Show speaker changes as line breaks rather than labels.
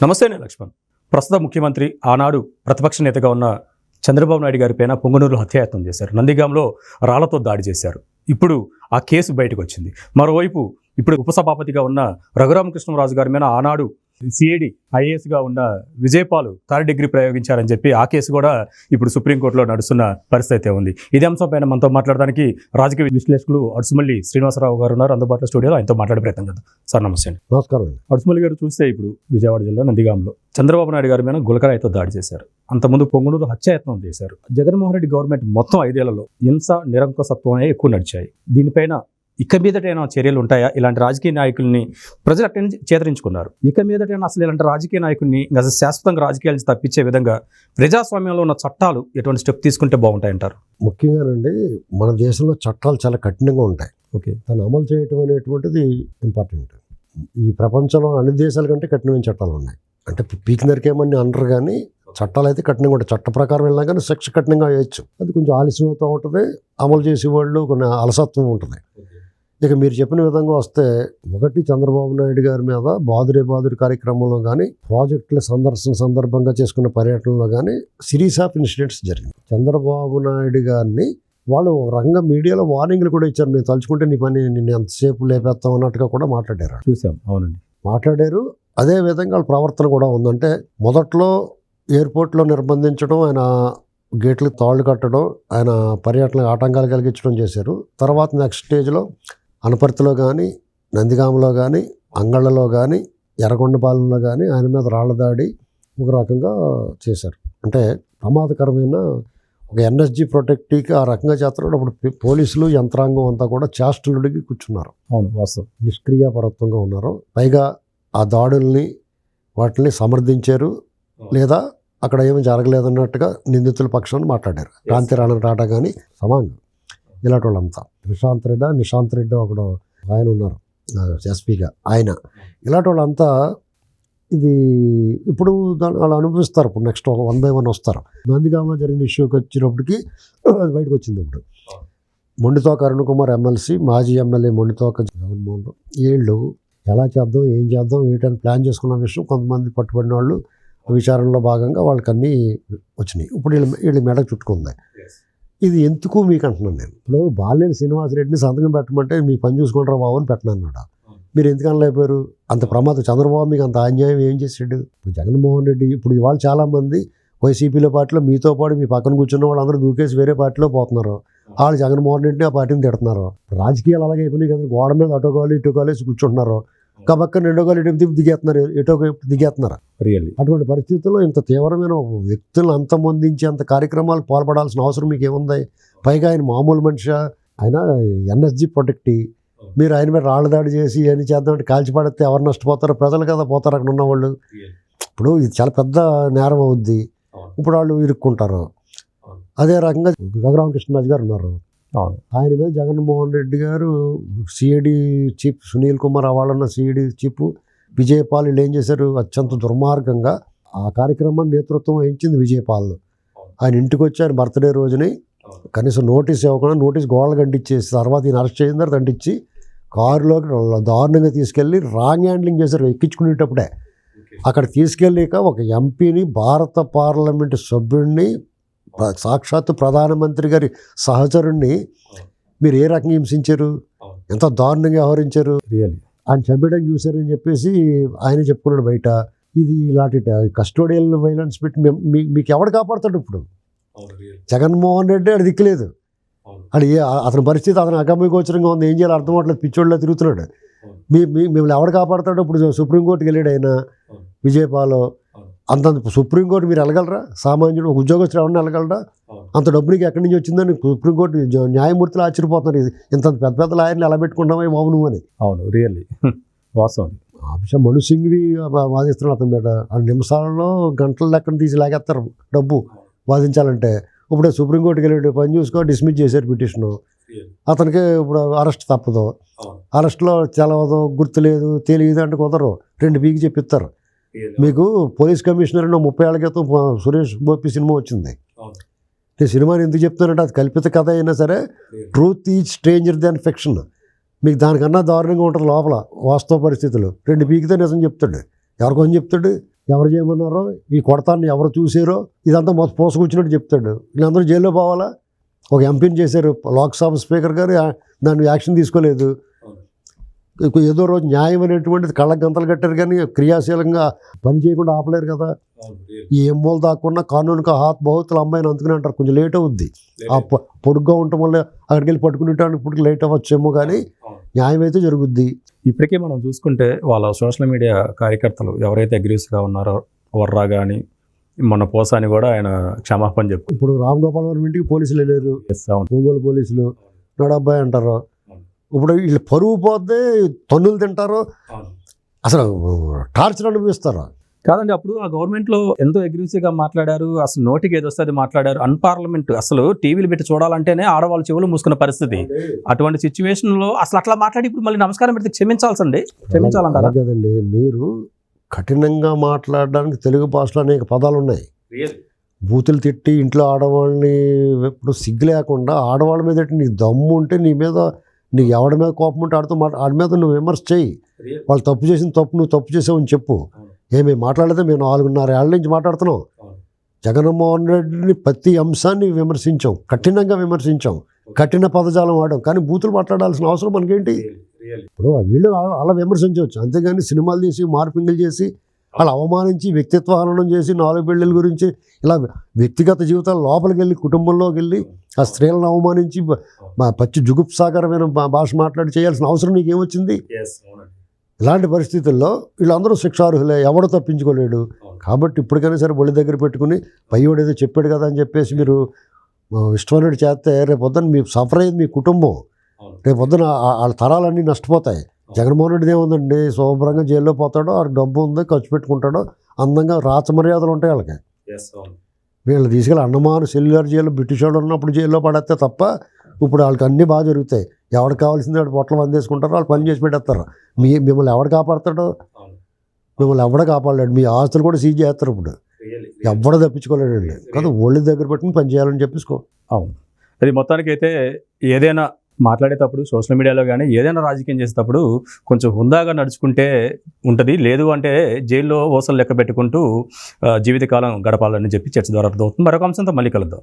నమస్తే నేను లక్ష్మణ్. ప్రస్తుత ముఖ్యమంత్రి ఆనాడు ప్రతిపక్ష నేతగా ఉన్న చంద్రబాబు నాయుడు గారి పైన పొంగనూరులో హత్యాయత్నం చేశారు. నందిగాంలో రాళ్లతో దాడి చేశారు. ఇప్పుడు ఆ కేసు బయటకు వచ్చింది. మరోవైపు ఇప్పుడు ఉపసభాపతిగా ఉన్న రఘురామకృష్ణరాజు గారి మీద ఆనాడు సిఐడి ఐఏఎస్గా ఉన్న విజయపాల్ థర్డ్ డిగ్రీ ప్రయోగించారని చెప్పి ఆ కేసు కూడా ఇప్పుడు సుప్రీంకోర్టులో నడుస్తున్న పరిస్థితి ఉంది. ఇదే అంశంపైన మనతో మాట్లాడడానికి రాజకీయ విశ్లేషకులు అడుసుమల్లి శ్రీనివాసరావు గారు ఉన్నారు అందుబాటులో స్టూడియోలో. ఆయనతో మాట్లాడే ప్రయత్నం చేద్దాం. సార్ నమస్తే అండి.
నమస్కారం అండి.
అడుసుమల్లి గారు చూస్తే ఇప్పుడు విజయవాడ జిల్లా నందిగాంలో చంద్రబాబు నాయుడు గారి మీద గులకరాయితో దాడి చేశారు. అంతకుముందు పొంగనూరు హత్యాయత్నం చేశారు. జగన్మోహన్ రెడ్డి గవర్నమెంట్ మొత్తం 5 ఏళ్లలో హింస నిరంకుశత్వమే ఎక్కువ నడిచాయి. దీనిపైన ఇక మీదటైనా చర్యలు ఉంటాయా? ఇలాంటి రాజకీయ నాయకుల్ని ప్రజలు అట్టని చేతరించుకున్నారు. ఇక మీదటైనా అసలు ఇలాంటి రాజకీయ నాయకుల్ని అసలు శాశ్వతంగా రాజకీయాల నుంచి తప్పించే విధంగా ప్రజాస్వామ్యంలో ఉన్న చట్టాలు ఎటువంటి స్టెప్ తీసుకుంటే బాగుంటాయంటారు?
ముఖ్యంగానండి, మన దేశంలో చట్టాలు చాలా కఠినంగా ఉంటాయి.
ఓకే,
దాన్ని అమలు చేయటం అనేటువంటిది ఇంపార్టెంట్. ఈ ప్రపంచంలో అన్ని దేశాల కంటే కఠినమైన చట్టాలు ఉన్నాయి. అంటే పీకి నరికేమని అనరు, కానీ చట్టాలు అయితే కఠినంగా ఉంటాయి. చట్ట ప్రకారం వెళ్ళినా కానీ శిక్ష కఠినంగా వేయచ్చు. అది కొంచెం ఆలస్యం అవుతూ ఉంటుంది. అమలు చేసేవాళ్ళు కొన్ని అలసత్వం ఉంటుంది. ఇక మీరు చెప్పిన విధంగా వస్తే, ఒకటి చంద్రబాబు నాయుడు గారి మీద బాదురే కార్యక్రమంలో కానీ, ప్రాజెక్టుల సందర్భంగా చేసుకున్న పర్యటనలో కానీ సిరీస్ ఆఫ్ ఇన్సిడెంట్స్ జరిగింది. చంద్రబాబు నాయుడు గారిని వాళ్ళు ఒక రకంగా మీడియాలో వార్నింగ్లు కూడా ఇచ్చారు. మీరు తలుచుకుంటే నీ పని నిన్ను ఎంతసేపు లేపేస్తాం అన్నట్టుగా కూడా మాట్లాడారు.
చూసాం. అవునండి,
మాట్లాడారు. అదేవిధంగా వాళ్ళ ప్రవర్తన కూడా ఉందంటే, మొదట్లో ఎయిర్పోర్ట్లో నిర్బంధించడం, ఆయన గేట్లకు తాళ్ళు కట్టడం, ఆయన పర్యటనకు ఆటంకాలు కలిగించడం చేశారు. తర్వాత నెక్స్ట్ స్టేజ్లో అనపర్తిలో కానీ, నందిగామలో కానీ, అంగళ్ళలో కానీ, ఎర్రగొండపాలెంలో కానీ ఆయన మీద రాళ్ల దాడి ఒక రకంగా చేశారు. అంటే ప్రమాదకరమైన ఒక ఎన్ఎస్జీ ప్రొటెక్టీకి ఆ రకంగా చేస్తున్నారు. అప్పుడు పోలీసులు యంత్రాంగం అంతా కూడా చేష్టలుడికి కూర్చున్నారు.
అవును, వాస్తవం.
నిష్క్రియాపరత్వంగా ఉన్నారు. పైగా ఆ దాడుల్ని వాటిని సమర్థించారు, లేదా అక్కడ ఏమీ జరగలేదన్నట్టుగా నిందితుల పక్షాన్ని మాట్లాడారు. క్రాంతి రాణా టాటా కానీ, సమాంగ్, ఇలాంటి వాళ్ళంతా, నిశాంత్ రెడ్డి ఒకడు ఆయన ఉన్నారు ఎస్పీగా, ఆయన, ఇలాంటి వాళ్ళంతా ఇది ఇప్పుడు దాన్ని వాళ్ళు అనుభవిస్తారు. ఇప్పుడు నెక్స్ట్ 1 by 1 వస్తారు. నందిగాంలో జరిగిన ఇష్యూకి వచ్చినప్పటికీ అది బయటకు వచ్చింది. ఇప్పుడు మొండితోక అరుణ్ కుమార్ ఎమ్మెల్సీ, మాజీ ఎమ్మెల్యే మొండితోక జగన్మోహన్, వీళ్ళు ఎలా చేద్దాం, ఏం చేద్దాం, ఏంటని ప్లాన్ చేసుకున్న విషయం కొంతమంది పట్టుబడిన వాళ్ళు విచారణలో భాగంగా వాళ్ళకి అన్నీ వచ్చినాయి. ఇప్పుడు వీళ్ళ మెడకు చుట్టుకుంది. ఇది ఎందుకు మీకు అంటున్నాను నేను. ఇప్పుడు బాలినేని శ్రీనివాసరెడ్డిని సంతకం పెట్టమంటే మీ పని చూసుకుంటారా బాబు అని పెట్టనన్నాడు. మీరు ఎందుకు అనలేకపోయారు? అంత ప్రమాదం చంద్రబాబు మీకు అంత అన్యాయం ఏం చేసాడు? ఇప్పుడు జగన్మోహన్ రెడ్డి ఇప్పుడు ఇవాళ చాలామంది వైసీపీలో పార్టీలో మీతో పాటు మీ పక్కన కూర్చున్న వాళ్ళు అందరూ దూకేసి వేరే పార్టీలో పోతున్నారు. వాళ్ళు జగన్మోహన్ రెడ్డిని ఆ పార్టీని తిడుతున్నారు. రాజకీయాలు అలాగే అయిపోయినాయి కదా. గోడ మీద అటో కాలు ఇటో కాలేసి కూర్చుంటున్నారు. కబక్కన 2 కాలు ఇటు దిగేస్తున్నారు, ఎటో దిగేస్తున్నారు.
రియల్లీ
అటువంటి పరిస్థితుల్లో ఇంత తీవ్రమైన వ్యక్తులను అంతమొందించి అంత కార్యక్రమాలు పాల్పడాల్సిన అవసరం మీకు ఏముంది? పైగా ఆయన మామూలు మనిషి, ఆయన ఎన్ఎస్జీ ప్రొటెక్టీ. మీరు ఆయన మీద రాళ్ళ దాడి చేసి ఏం చేద్దామంటే కాల్చిపడితే ఎవరు నష్టపోతారో? ప్రజలు కదా పోతారు అక్కడ ఉన్నవాళ్ళు. ఇప్పుడు ఇది చాలా పెద్ద నేరం అవుద్ది. ఇప్పుడు వాళ్ళు ఇరుక్కుంటారు. అదే రకంగా రఘురామకృష్ణరాజు గారు ఉన్నారు. ఆయన మీద జగన్మోహన్ రెడ్డి గారు, సిఐడి చీఫ్ సునీల్ కుమార్, వాళ్ళన్న సిఐడి చీఫ్ విజయపాల్, వీళ్ళు ఏం చేశారు? అత్యంత దుర్మార్గంగా ఆ కార్యక్రమాన్ని నేతృత్వం వహించింది విజయపాల్. ఆయన ఇంటికి వచ్చి ఆయన బర్త్డే రోజుని కనీసం నోటీస్ ఇవ్వకుండా నోటీస్ గోడలు కంటించేసి, తర్వాత ఈయన అరెస్ట్ చేసిన తర్వాత అంటించి కారులోకి దారుణంగా తీసుకెళ్ళి రాంగ్ హ్యాండ్లింగ్ చేశారు. ఎక్కించుకునేటప్పుడే అక్కడ తీసుకెళ్ళాక ఒక ఎంపీని, భారత పార్లమెంటు సభ్యుడిని, సాక్షాత్తు ప్రధానమంత్రి గారి సహచరుణ్ణి మీరు ఏ రకంగా హింసించారు? ఎంత దారుణంగా వ్యవహరించారు? ఆయన చంపేయడానికి చూశారని చెప్పేసి ఆయన చెప్పుకున్నాడు బయట. ఇది ఇలాంటి కస్టోడియల్ వైలెన్స్ పెట్టి మీకు ఎవడు కాపాడుతాడు? ఇప్పుడు జగన్మోహన్ రెడ్డి అది దిక్కులేదు. అది అతని పరిస్థితి అతను అగమ్యగోచరంగా ఉంది. ఏం చేయాలి అర్థం అవట్లేదు. పిచ్చోళ్ళ తిరుగుతున్నాడు. మిమ్మల్ని ఎవడు కాపాడుతాడు? ఇప్పుడు సుప్రీంకోర్టుకి వెళ్ళాడు ఆయన విజయపాల్. అంత సుప్రీంకోర్టు మీరు వెళ్ళగలరా? సామాన్యుడు ఒక ఉద్యోగస్తులు ఎవరిని వెళ్ళగలరా? అంత డబ్బు నీకు ఎక్కడి నుంచి వచ్చిందని సుప్రీంకోర్టు న్యాయమూర్తులు ఆశ్చర్యపోతున్నారు. ఇంత పెద్ద పెద్ద లాయర్లు ఎలా పెట్టుకుంటామో బాబు నువ్వు అని.
అవును, రియల్లీ వాస్తవం.
ఆ విషయం మను సింగ్వి వాదిస్తున్నాడు అతని మీద. ఆ నిమిషాలలో గంటల లెక్కన తీసి లాగేస్తారు డబ్బు వాదించాలంటే. ఇప్పుడే సుప్రీంకోర్టుకి వెళ్ళి పని చూసుకో డిస్మిస్ చేశారు పిటిషను. అతనికి ఇప్పుడు అరెస్ట్ తప్పదు. అరెస్ట్లో తెలవదు, గుర్తులేదు, తెలియదు అంటే కుదరరు. 2 పీకి చెప్పిస్తారు. మీకు పోలీస్ కమిషనర్ 30 ఏళ్ల క్రితం సురేష్ గోపి సినిమా వచ్చింది. నేను సినిమాని ఎందుకు చెప్తానంటే అది కల్పిత కథ అయినా సరే truth is stranger than fiction. మీకు దానికన్నా దారుణంగా ఉంటుంది లోపల వాస్తవ పరిస్థితులు. 2 పీకితే నిజం చెప్తాడు. ఎవరికొని చెప్తాడు? ఎవరు చేయమన్నారో, ఈ కొడతాన్ని ఎవరు చూసారో ఇదంతా మొత్తం పోసుకొచ్చినట్టు చెప్తాడు. వీళ్ళందరూ జైల్లో పోవాలా? ఒక ఎంపీని చేశారు, లోక్సభ స్పీకర్ గారు దాన్ని యాక్షన్ తీసుకోలేదు. ఏదో రోజు న్యాయం అనేటువంటిది కళ్ళ గంతలు కట్టారు కానీ క్రియాశీలంగా పని చేయకుండా ఆపలేరు కదా. ఈ మూల దాక్కున్న కానూనుక హాత్ బహుతుల అమ్మాయిని అందుకుని అంటారు, కొంచెం లేట్ అవుద్ది. ఆ పొడుగ్గా ఉండటం వల్ల అక్కడికి వెళ్ళి పట్టుకునేటానికి ఇప్పుడు లేట్ అవ్వచ్చేమో, కానీ న్యాయం అయితే జరుగుద్ది.
ఇప్పటికే మనం చూసుకుంటే వాళ్ళ సోషల్ మీడియా కార్యకర్తలు ఎవరైతే అగ్రెసివ్గా ఉన్నారో, వర్రా కానీ మొన్న పోసాని కూడా ఆయన క్షమాపణ చెప్పు.
ఇప్పుడు రామ్ గోపాల్ వర్మ ఇంటికి పోలీసులు వెళ్ళారు, ఒంగోలు పోలీసులు, నడబ్బాయి అంటారు. ఇప్పుడు వీళ్ళు పరువు పోతే తన్నులు తింటారు, అసలు టార్చర్ అనిపిస్తారు.
కాదండి, అప్పుడు ఆ గవర్నమెంట్లో ఎంతో అగ్రెసివ్గా మాట్లాడారు, అసలు నోటికి ఏదో వస్తుంది మాట్లాడారు. అన్పార్లమెంట్ అసలు టీవీలు పెట్టి చూడాలంటేనే ఆడవాళ్ళ చెవులు మూసుకున్న పరిస్థితి. అటువంటి సిచ్యువేషన్లో అసలు అట్లా మాట్లాడి ఇప్పుడు మళ్ళీ నమస్కారం పెడితే క్షమించాలంటారా?
కదండి, మీరు కఠినంగా మాట్లాడడానికి తెలుగు భాషలో అనేక పదాలు ఉన్నాయి. బూతులు తిట్టి ఇంట్లో ఆడవాళ్ళని ఇప్పుడు సిగ్గు లేకుండా ఆడవాళ్ళ మీద నీకు దమ్ము ఉంటే నీ మీద, నీకు ఎవడి మీద కోపం ఉంటే ఆడి మీద నువ్వు విమర్శ చేయి. వాళ్ళు తప్పు చేసిన తప్పు నువ్వు తప్పు చేసావని చెప్పు. ఏమి మాట్లాడితే మేము 4.5 ఏళ్ళ నుంచి మాట్లాడుతున్నాం. జగన్మోహన్ రెడ్డిని ప్రతి అంశాన్ని విమర్శించాం, కఠినంగా విమర్శించాం, కఠిన పదజాలం వాడాం. కానీ బూతులు మాట్లాడాల్సిన అవసరం మనకేంటి? ఇప్పుడు వీళ్ళు అలా విమర్శించవచ్చు, అంతేగాని సినిమాలు తీసి మార్పింగులు చేసి వాళ్ళు అవమానించి వ్యక్తిత్వ హననం చేసి 4 పెళ్ళిళ్ళ గురించి ఇలా వ్యక్తిగత జీవితాల లోపలికి వెళ్ళి కుటుంబంలోకి వెళ్ళి ఆ స్త్రీలను అవమానించి పచ్చి జుగుప్సాకరమైన భాష మాట్లాడి చేయాల్సిన అవసరం నీకేమొచ్చింది? ఇలాంటి పరిస్థితుల్లో వీళ్ళందరూ శిక్షార్హులే, ఎవడో తప్పించుకోలేడు. కాబట్టి ఇప్పటికైనా సరే ఒళ్ళు దగ్గర పెట్టుకుని పయ్యోడు ఏదో చెప్పాడు కదా అని చెప్పేసి మీరు ఇష్టమైనట్టు చేస్తే రేపొద్దున మీ సఫర్ అయ్యేది మీ కుటుంబం. రేపొద్దున వాళ్ళ తరాలన్నీ నష్టపోతాయి. జగన్మోహన్ రెడ్డి ఏముందండి, శుభ్రంగా జైల్లో పోతాడో, ఆ డబ్బు ఉందో ఖర్చు పెట్టుకుంటాడో, అందంగా రాచమర్యాదలు ఉంటాయి వాళ్ళకి. వీళ్ళు తీసుకెళ్ళి అన్నమాను సెల్యులర్ జైల్లో బ్రిటిష్ వాళ్ళు ఉన్నప్పుడు జైల్లో పడేస్తే తప్ప ఇప్పుడు వాళ్ళకి అన్నీ బాగా జరుగుతాయి. ఎవరికి కావాల్సింది వాడు పొట్టలు అందేసుకుంటారో, వాళ్ళు పని చేసి పెట్టేస్తారు. మిమ్మల్ని ఎవడు కాపాడతాడో? మిమ్మల్ని ఎవడ కాపాడలేడు. మీ ఆస్తులు కూడా సీజ్ చేస్తారు. ఇప్పుడు ఎవడ తప్పించుకోలేడండి. కదా ఒళ్ళు దగ్గర పెట్టుకుని పని చేయాలని చెప్పేసుకో.
అవును, అది మొత్తానికైతే ఏదైనా మాట్లాడేటప్పుడు సోషల్ మీడియాలో కానీ ఏదైనా రాజకీయం చేసేటప్పుడు కొంచెం హుందాగా నడుచుకుంటే ఉంటుంది. లేదు అంటే జైల్లో ఓసలు లెక్క పెట్టుకుంటూ జీవితకాలం గడపాలని చెప్పి చర్చ ద్వారా అర్థమవుతుంది. మరొక అంశంతో మళ్ళీ కలుద్దాం.